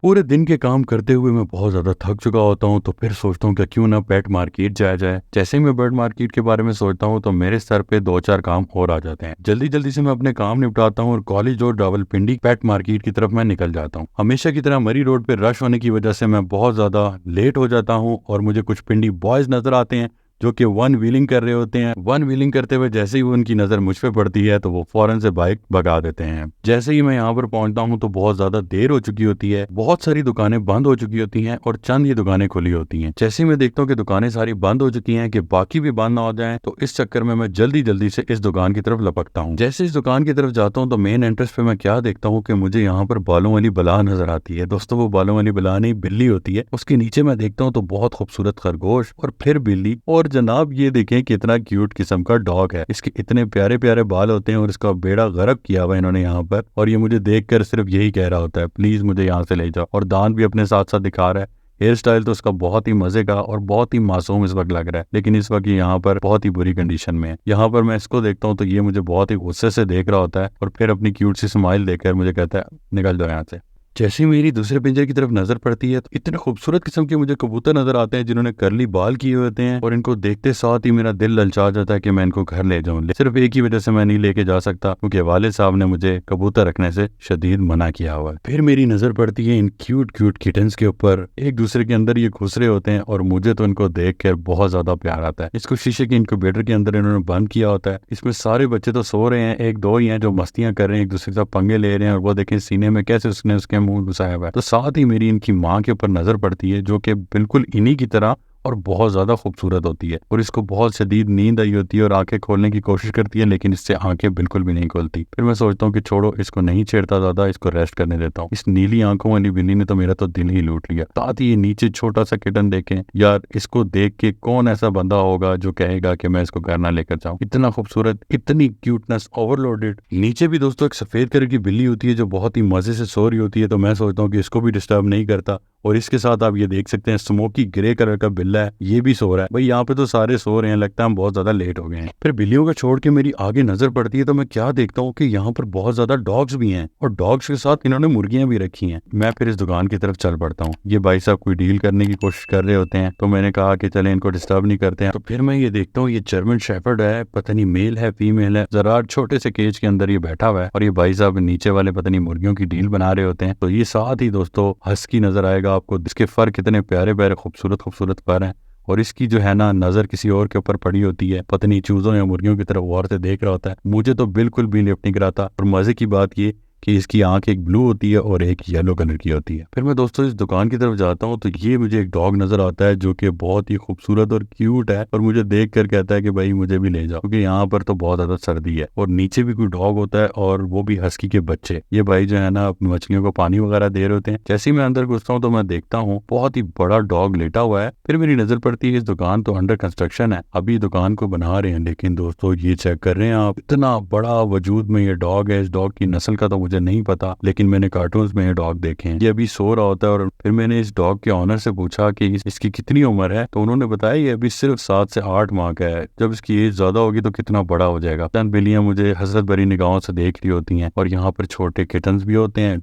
पूरे दिन के काम करते हुए मैं बहुत ज़्यादा थक चुका होता हूँ, तो फिर सोचता हूँ कि क्यों ना पेट मार्केट जाया जाए। जैसे ही मैं पेट मार्केट के बारे में सोचता हूँ तो मेरे सर पे 2-4 काम और आ जाते हैं। जल्दी-जल्दी से मैं अपने काम निपटाता हूँ और कॉलेज और रावलपिंडी पेट मार्केट की तरफ मैं निकल जाता हूँ। हमेशा की तरह मरी रोड पे रश होने की वजह से मैं बहुत ज़्यादा लेट हो जाता हूँ और मुझे कुछ पिंडी बॉयज़ नज़र आते हैं जो कि वन व्हीलिंग कर रहे होते हैं। वन व्हीलिंग करते हुए जैसे ही वो उनकी नज़र मुझ पे पड़ती है तो वो फ़ौरन से बाइक भगा देते हैं। जैसे ही मैं यहाँ पर पहुँचता हूँ तो बहुत ज़्यादा देर हो चुकी होती है। बहुत सारी दुकानें बंद हो चुकी होती हैं और चंद ये दुकानें खुली होती हैं। जैसे ही मैं देखता हूँ कि दुकानें सारी बंद हो चुकी हैं कि बाकी भी बंद ना हो जाएं, तो इस चक्कर में मैं जल्दी-जल्दी से इस दुकान की तरफ लपकता हूँ। जैसे इस दुकान की तरफ जाता हूँ तो मेन एंट्रेंस पे मैं क्या देखता हूँ कि मुझे यहाँ पर बालों वाली बला नज़र आती है। दोस्तों, वो बालों वाली बला नहीं, बिल्ली होती है। उसके नीचे मैं देखता हूँ तो बहुत खूबसूरत खरगोश और फिर बिल्ली, और जनाब ये देखें कितना क्यूट किस्म का डॉग है। इसके इतने प्यारे प्यारे बाल होते हैं और इसका बेड़ा गर्क किया हुआ है इन्होंने यहाँ पर, और ये मुझे देखकर सिर्फ यही कह रहा होता है, प्लीज मुझे यहाँ से ले जाओ। और दांत भी अपने साथ साथ दिखा रहा है। हेयर स्टाइल तो उसका बहुत ही मजे का और बहुत ही मासूम इस वक्त लग रहा है, लेकिन इस वक्त ये यहाँ पर बहुत ही बुरी कंडीशन में है। यहाँ पर मैं इसको देखता हूँ तो ये मुझे बहुत ही गुस्से से देख रहा होता है और फिर अपनी क्यूट सी स्माइल देकर मुझे कहता है, निकल जाओ यहाँ से। जैसे ही मेरी दूसरे पिंजरे की तरफ नजर पड़ती है तो इतने खूबसूरत किस्म के मुझे कबूतर नजर आते हैं जिन्होंने करली बाल किए होते हैं, और इनको देखते साथ ही मेरा दिल ललचा जाता है कि मैं इनको घर ले जाऊं। सिर्फ एक ही वजह से मैं नहीं लेके जा सकता, क्योंकि वालिद साहब ने मुझे कबूतर रखने से शदीद मना किया हुआ है। फिर मेरी नजर पड़ती है इन क्यूट क्यूट किटन्स के ऊपर। एक दूसरे के अंदर ये घुस रहे होते हैं और मुझे तो इनको देख कर बहुत ज्यादा प्यार आता है। इसको शीशे के इनक्यूबेटर के अंदर इन्होंने बंद किया होता है। इसमें सारे बच्चे तो सो रहे हैं, एक दो ही हैं जो मस्तियां कर रहे हैं, एक दूसरे के साथ पंगे ले रहे हैं, और वो देखें सीने में कैसे उसने उसके मुंह घुसाया हुआ है। तो साथ ही मेरी इनकी माँ के ऊपर नजर पड़ती है जो कि बिल्कुल इन्हीं की तरह और बहुत ज्यादा खूबसूरत होती है, और इसको बहुत शदीद नींद आई होती है और आंखें खोलने की कोशिश करती है, लेकिन इससे आंखें बिल्कुल भी नहीं खोलती। फिर मैं सोचता हूँ कि छोड़ो, इसको नहीं छेड़ता ज्यादा, इसको रेस्ट करने देता हूँ। इस नीली आंखों वाली बिल्ली ने तो मेरा तो दिल ही लूट लिया। साथ ही ये नीचे छोटा सा किटन देखें यार, इसको देख के कौन ऐसा बंदा होगा जो कहेगा कि मैं इसको घर ना लेकर जाऊँ। इतना खूबसूरत, इतनी क्यूटनेस ओवरलोडेड। नीचे भी दोस्तों एक सफेद कलर की बिल्ली होती है जो बहुत ही मजे से सो रही होती है, तो मैं सोचता हूँ कि इसको भी डिस्टर्ब नहीं करता। और इसके साथ आप ये देख सकते हैं स्मोकी ग्रे कलर का बिल्ला है, ये भी सो रहा है। भाई यहाँ पे तो सारे सो रहे हैं, लगता है हम बहुत ज्यादा लेट हो गए हैं। फिर बिल्लियों का छोड़ के मेरी आगे नजर पड़ती है तो मैं क्या देखता हूँ कि यहाँ पर बहुत ज्यादा डॉग्स भी हैं, और डॉग्स के साथ इन्होंने मुर्गियां भी रखी हैं। मैं फिर इस दुकान की तरफ चल पड़ता हूँ। ये भाई साहब कोई डील करने की कोशिश कर रहे होते हैं, तो मैंने कहा कि चले इनको डिस्टर्ब नहीं करते हैं। तो फिर मैं ये देखता हूँ ये जर्मन शेफर्ड है, पता नहीं मेल है फीमेल है, जरा छोटे से केज के अंदर ये बैठा हुआ है, और ये भाई साहब नीचे वाले पता नहीं मुर्गियों की डील बना रहे होते हैं। तो ये साथ ही दोस्तों हस्की नजर आएगा आपको, इसके फर कितने प्यारे प्यारे खूबसूरत खूबसूरत पर हैं, और इसकी जो है ना नजर किसी और के ऊपर पड़ी होती है, पत्नी चूजों या मुर्गियों की तरफ गौर से देख रहा होता है। मुझे तो बिल्कुल भी लिफ्ट नहीं कराता। और मजे की बात ये कि इसकी आंख एक ब्लू होती है और एक येलो कलर की होती है। फिर मैं दोस्तों इस दुकान की तरफ जाता हूँ तो ये मुझे एक डॉग नजर आता है जो कि बहुत ही खूबसूरत और क्यूट है, और मुझे देख कर कहता है कि भाई मुझे भी ले जाओ, क्योंकि यहाँ पर तो बहुत ज्यादा सर्दी है। और नीचे भी कोई डॉग होता है और वो भी हस्की के बच्चे। ये भाई जो है ना अपनी मछलियों को पानी वगैरह दे रहे होते हैं। जैसे ही मैं अंदर घुसता हूँ तो मैं देखता हूँ बहुत ही बड़ा डॉग लेटा हुआ है। फिर मेरी नजर पड़ती है इस दुकान तो अंडर कंस्ट्रक्शन है, अभी दुकान को बना रहे हैं। लेकिन दोस्तों ये चेक कर रहे हैं आप, इतना बड़ा वजूद में ये डॉग है। इस डॉग की नस्ल का तो मुझे नहीं पता, लेकिन मैंने कार्टून्स में ये डॉग देखे हैं। ये अभी सो रहा होता है, और फिर मैंने इस डॉग के ऑनर से पूछा कि इसकी कितनी उम्र है, तो उन्होंने बताया ये अभी सिर्फ 7 से 8 माह का है। जब इसकी एज ज्यादा होगी तो कितना बड़ा हो जाएगा। चंद बिल्लियां मुझे हसरत भरी निगाहों से देख रही होती हैं, और यहाँ पर छोटे किटन्स भी होते हैं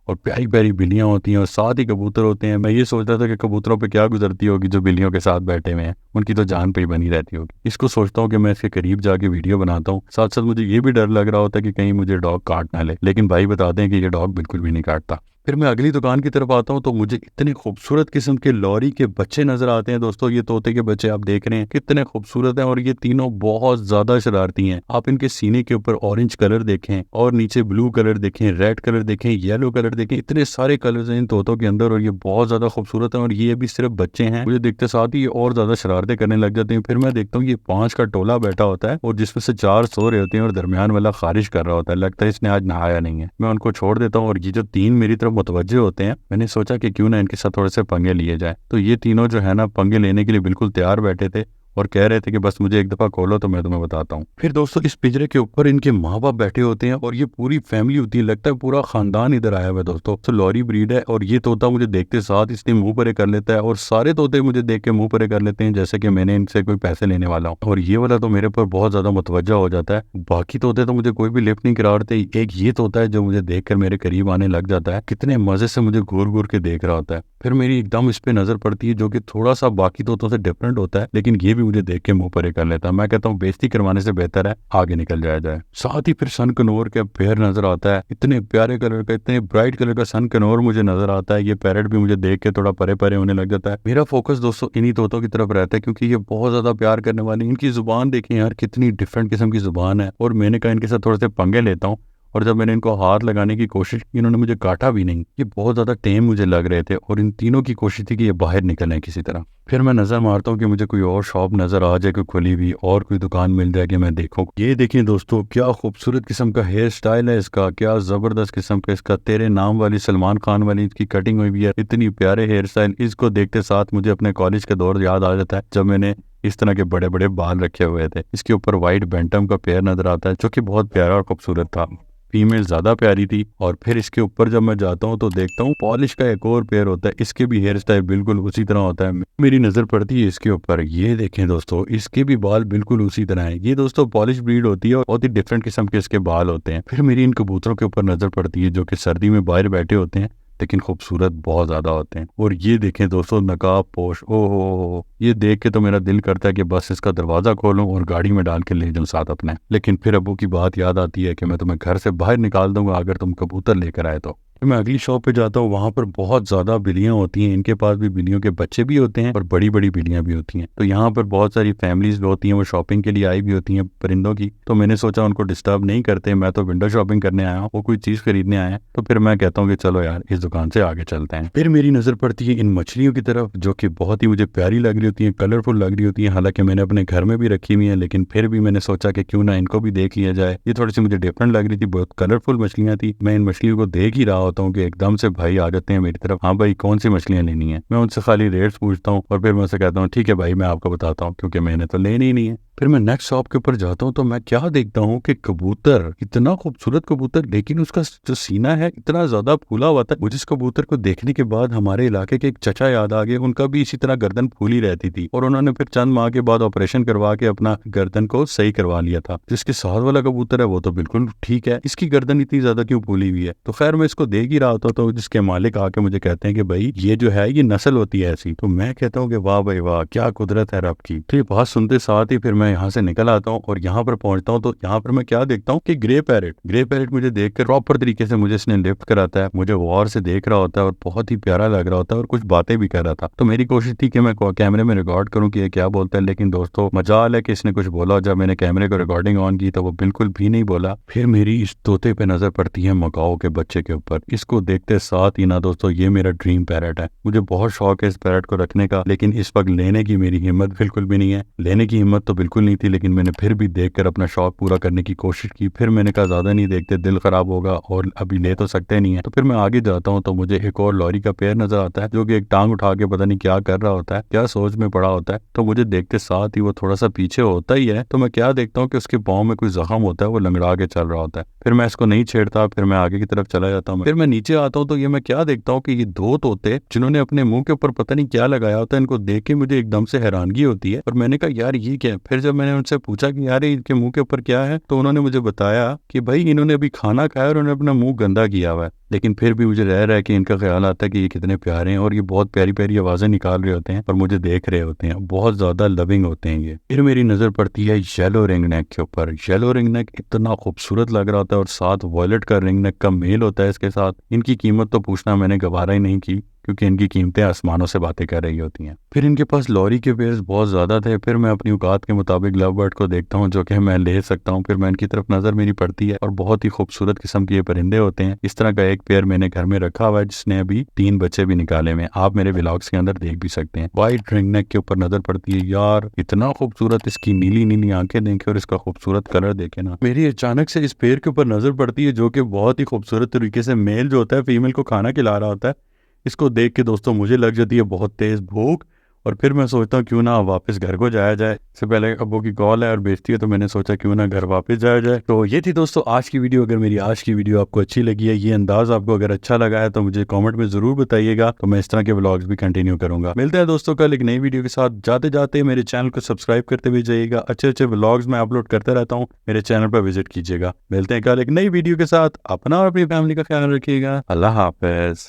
और प्यारी प्यारी बिल्लियां होती हैं, और साथ ही कबूतर होते हैं। मैं ये सोच रहा था कि कबूतरों पे क्या गुजरती होगी जो बिल्लियों के साथ बैठे हुए हैं, उनकी तो जान पे ही बनी रहती होगी। इसको सोचता हूँ कि मैं इसके करीब जाके वीडियो बनाता हूँ। साथ साथ मुझे ये भी डर लग रहा होता है कि कहीं मुझे डॉग काट ना ले, लेकिन भाई बता दें कि ये डॉग बिल्कुल भी नहीं काटता। फिर मैं अगली दुकान की तरफ आता हूँ तो मुझे इतने खूबसूरत किस्म के लॉरी के बच्चे नजर आते हैं। दोस्तों ये तोते के बच्चे आप देख रहे हैं कितने खूबसूरत हैं, और ये तीनों बहुत ज्यादा शरारती हैं। आप इनके सीने के ऊपर ऑरेंज कलर देखें, और नीचे ब्लू कलर देखें, रेड कलर देखें, येलो कलर देखें, इतने सारे कलर्स हैं इन तोतों के अंदर, और ये बहुत ज्यादा खूबसूरत है। और ये अभी सिर्फ बच्चे हैं, मुझे देखते साथ ही ये और ज्यादा शरारतें करने लग जाते हैं। फिर मैं देखता हूँ ये 5 का टोला बैठा होता है, और जिसमें से 4 सो रहे होते हैं और दरमियान वाला खारिश कर रहा होता है। लगता है इसने आज नहाया नहीं है। मैं उनको छोड़ देता हूँ, और ये जो 3 मेरी तरफ मुतवज्जे होते हैं, मैंने सोचा कि क्यों ना इनके साथ थोड़े से पंगे लिए जाए। तो ये तीनों जो है ना पंगे लेने के लिए बिल्कुल तैयार बैठे थे, और कह रहे थे कि बस मुझे एक दफ़ा खोलो तो मैं तुम्हें बताता हूँ। फिर दोस्तों इस पिंजरे के ऊपर इनके माँ बाप बैठे होते हैं और ये पूरी फैमिली होती है, लगता है पूरा खानदान इधर आया हुआ है दोस्तों। तो लॉरी ब्रीड है और ये तोता मुझे देखते साथ इसने मुंह परे कर लेता है और सारे तोते मुझे देख के मुंह परे कर लेते हैं जैसे कि मैंने इनसे कोई पैसे लेने वाला हूँ। और ये वाला तो मेरे पर बहुत ज्यादा मुतवज्जा हो जाता है। बाकी तोते तो मुझे कोई भी लिफ्ट नहीं कराते, एक ये तोता है जो मुझे देखकर मेरे करीब आने लग जाता है, कितने मजे से मुझे घूर घूर के देख रहा होता है। फिर मेरी एकदम इस पे नजर पड़ती है जो कि थोड़ा सा बाकी तोतों से डिफरेंट होता है, लेकिन ये भी मुझे देख के मुंह परे कर लेता है। मैं कहता हूँ बेइज्जती करवाने से बेहतर है आगे निकल जाया जाए। साथ ही फिर सन कनौर का पेड़ नजर आता है, इतने प्यारे कलर का, इतने ब्राइट कलर का सन कनौर मुझे नजर आता है। ये पैरट भी मुझे देख के थोड़ा परे परे होने लग जाता है। मेरा फोकस दोस्तों इन्हीं तोतों की तरफ रहता है क्योंकि ये बहुत ज्यादा प्यार करने वाले। इनकी जुबान देखें यार, कितनी डिफरेंट किस्म की जुबान है। और मैंने कहा इनके साथ थोड़े से पंगे लेता हूँ, और जब मैंने इनको हाथ लगाने की कोशिश की इन्होंने मुझे काटा भी नहीं। ये बहुत ज़्यादा टेम मुझे लग रहे थे और इन तीनों की कोशिश थी कि ये बाहर निकलें किसी तरह। फिर मैं नज़र मारता हूँ कि मुझे कोई और शॉप नज़र आ जाए, कोई खुली हुई और कोई दुकान मिल जाए कि मैं देखूँ। ये देखिए दोस्तों क्या खूबसूरत किस्म का हेयर स्टाइल है इसका, क्या ज़बरदस्त किस्म का इसका तेरे नाम वाली सलमान खान वाली इसकी कटिंग हुई भी है। इतनी प्यारे हेयर स्टाइल, इसको देखते साथ मुझे अपने कॉलेज का दौर याद आ जाता है जब मैंने इस तरह के बड़े बड़े बाल रखे हुए थे। इसके ऊपर वाइट बेंटम का पेयर नजर आता है जो कि बहुत प्यारा और खूबसूरत था। फीमेल ज्यादा प्यारी थी। और फिर इसके ऊपर जब मैं जाता हूँ तो देखता हूँ पॉलिश का एक और पेयर होता है, इसके भी हेयर स्टाइल बिल्कुल उसी तरह होता है। मेरी नजर पड़ती है इसके ऊपर, ये देखें दोस्तों इसके भी बाल बिल्कुल उसी तरह है। ये दोस्तों पॉलिश ब्रीड होती है और बहुत ही डिफरेंट किस्म के इसके बाल होते हैं। फिर मेरी इन कबूतरों के ऊपर नजर पड़ती है जो कि सर्दी में बाहर बैठे होते हैं लेकिन खूबसूरत बहुत ज्यादा होते हैं। और ये देखें दोस्तों नकाब पोश, ओ हो, ये देख के तो मेरा दिल करता है कि बस इसका दरवाजा खोलूं और गाड़ी में डाल के ले जाऊं साथ अपने। लेकिन फिर अबू की बात याद आती है कि मैं तुम्हें घर से बाहर निकाल दूंगा अगर तुम कबूतर लेकर आए तो। फिर मैं अगली शॉप पे जाता हूँ, वहाँ पर बहुत ज़्यादा बिल्लियाँ होती हैं। इनके पास भी बिल्लियों के बच्चे भी होते हैं और बड़ी बड़ी बिल्लियाँ भी होती हैं। तो यहाँ पर बहुत सारी फैमिलीज होती हैं, वो शॉपिंग के लिए आई भी होती हैं परिंदों की। तो मैंने सोचा उनको डिस्टर्ब नहीं करते, मैं तो विंडो शॉपिंग करने आया हूँ, वो कोई चीज़ खरीदने आए हैं। तो फिर मैं कहता हूँ कि चलो यार इस दुकान से आगे चलते हैं। फिर मेरी नज़र पड़ती है इन मछलियों की तरफ जो कि बहुत ही मुझे प्यारी लग रही होती हैं, कलरफुल लग रही होती हैं। हालांकि मैंने अपने घर में भी रखी हुई है लेकिन फिर भी मैंने सोचा कि क्यों ना इनको भी देख लिया जाए। ये थोड़ी सी मुझे डिफरेंट लग रही थी, बहुत कलरफुल मछलियाँ थी। मैं इन मछलियों को देख ही रहा होता हूँ कि एकदम से भाई आ जाते हैं मेरी तरफ, हाँ भाई कौन सी मछलियाँ लेनी है। मैं उनसे खाली रेट्स पूछता हूँ और फिर मैं उनसे कहता हूँ ठीक है भाई मैं आपको बताता हूँ, क्योंकि मैंने तो लेनी ही नहीं है। फिर मैं नेक्स्ट शॉप के ऊपर जाता हूँ तो मैं क्या देखता हूँ कि कबूतर, इतना खूबसूरत कबूतर, लेकिन उसका जो सीना है इतना ज्यादा फूला हुआ था। मुझे इस कबूतर को देखने के बाद हमारे इलाके के एक चचा याद आ गए, उनका भी इसी तरह गर्दन फूली रहती थी और उन्होंने फिर चंद माह के बाद ऑपरेशन करवा के अपना गर्दन को सही करवा लिया था। जिसके साथ वाला कबूतर है वो तो बिल्कुल ठीक है, इसकी गर्दन इतनी ज्यादा क्यों फूली हुई है। तो खैर मैं इसको देख ही रहा होता तो जिसके मालिक आके मुझे कहते हैं कि भाई ये जो है ये नस्ल होती है ऐसी। तो मैं कहता हूँ कि वाह भाई वाह क्या कुदरत है रब की। तो ये बात सुनते साथ ही फिर मैं यहाँ से निकल आता हूँ और यहाँ पर पहुंचता हूँ तो यहाँ पर मैं क्या देखता हूँ कि ग्रे पैरेट मुझे देखकर प्रॉपर तरीके से मुझे इसने लिफ्ट कराता है, मुझे गौर से देख रहा होता है और बहुत ही प्यारा लग रहा होता है और कुछ बातें भी कर रहा था। तो मेरी कोशिश थी कि मैं कैमरे में रिकॉर्ड करूँ कि ये क्या बोलता है, लेकिन दोस्तों मजाल है कि इसने कुछ बोला। जब मैंने कैमरे को रिकॉर्डिंग ऑन की तो वो बिल्कुल भी नहीं बोला। फिर मेरी इस तोते पे नजर पड़ती है मकाओ के बच्चे के ऊपर। इसको देखते साथ ही ना दोस्तों ये मेरा ड्रीम पैरेट है, मुझे बहुत शौक है इस पैरेट को रखने का, लेकिन इस वक्त लेने की मेरी हिम्मत बिल्कुल भी नहीं है। लेने की हिम्मत तो बिल्कुल नहीं थी, लेकिन मैंने फिर भी देखकर अपना शौक पूरा करने की कोशिश की। फिर मैंने कहा ज्यादा नहीं देखते, दिल खराब होगा और अभी ले तो सकते नहीं है। तो फिर मैं आगे जाता हूँ तो मुझे एक और लॉरी का पेयर नजर आता है जो कि एक टांग उठा के पता नहीं क्या कर रहा होता है, क्या सोच में पड़ा होता है। तो मुझे देखते साथ ही वो थोड़ा सा पीछे होता ही है। तो मैं क्या देखता हूँ कि उसके पाँव में कोई जख्म होता है, वो लंगड़ा के चल रहा होता है। फिर मैं इसको नहीं छेड़ता, फिर मैं आगे की तरफ चला जाता हूँ। फिर मैं नीचे आता हूँ तो ये मैं क्या देखता हूँ कि ये दो तोते जिन्होंने अपने मुंह के ऊपर पता नहीं क्या लगाया होता है, इनको देख के मुझे एकदम से हैरानगी होती है और मैंने कहा यार ये क्या है। फिर जब मैंने उनसे पूछा कि यार इनके मुंह के ऊपर क्या है, तो उन्होंने मुझे बताया कि भाई इन्होंने अभी खाना खाया और उन्होंने अपना मुंह गंदा किया हुआ है। लेकिन फिर भी मुझे रह रहा है कि इनका ख्याल आता है कि ये कितने प्यारे हैं और ये बहुत प्यारी प्यारी आवाजें निकाल रहे होते हैं और मुझे देख रहे होते हैं, बहुत ज्यादा लविंग होते हैं ये। फिर मेरी नजर पड़ती है येलो रिंग नेक के ऊपर। येलो रिंग नेक इतना खूबसूरत लग रहा होता है और साथ वॉयलेट का रिंग नेक का मेल होता है इसके साथ। इनकी कीमत तो पूछना मैंने गवारा ही नहीं की क्योंकि इनकी कीमतें आसमानों से बातें कर रही होती हैं। फिर इनके पास लॉरी के पेयर्स बहुत ज़्यादा थे। फिर मैं अपनी औकात के मुताबिक लव बर्ड को देखता हूँ जो कि मैं ले सकता हूँ। फिर मैं इनकी तरफ नज़र मेरी पड़ती है और बहुत ही खूबसूरत किस्म के ये परिंदे होते हैं। इस तरह का एक पेयर मैंने घर में रखा हुआ है जिसने अभी 3 बच्चे भी निकाले हुए हैं, आप मेरे व्लॉग्स के अंदर देख भी सकते हैं। वाइट रिंग नेक के ऊपर नज़र पड़ती है, यार इतना खूबसूरत, इसकी नीली नीली आंखें देखें और इसका खूबसूरत कलर देखे ना। मेरी अचानक से इस पेयर के ऊपर नज़र पड़ती है जो कि बहुत ही खूबसूरत तरीके से मेल जो होता है फीमेल को खाना खिला रहा होता है। इसको देख के दोस्तों मुझे लग जाती है बहुत तेज भूख और फिर मैं सोचता हूँ क्यों ना वापस घर को जाया जाए। इससे पहले अब्बू की कॉल है और बेइज्जती है, तो मैंने सोचा क्यों ना घर वापस जाया जाए। तो ये थी दोस्तों आज की वीडियो। अगर मेरी आज की वीडियो आपको अच्छी लगी है, ये अंदाज आपको अगर अच्छा लगा है, तो मुझे कमेंट में जरूर बताइएगा, तो मैं इस तरह के व्लॉग्स भी कंटिन्यू करूंगा। मिलते हैं दोस्तों कल एक नई वीडियो के साथ। जाते जाते मेरे चैनल को सब्सक्राइब करते हुए जाइएगा, अच्छे अच्छे व्लॉग्स मैं अपलोड करते रहता हूँ, मेरे चैनल पर विजिट कीजिएगा। मिलते हैं कल एक नई वीडियो के साथ। अपना और अपनी फैमिली का ख्याल रखिएगा। अल्लाह हाफिज।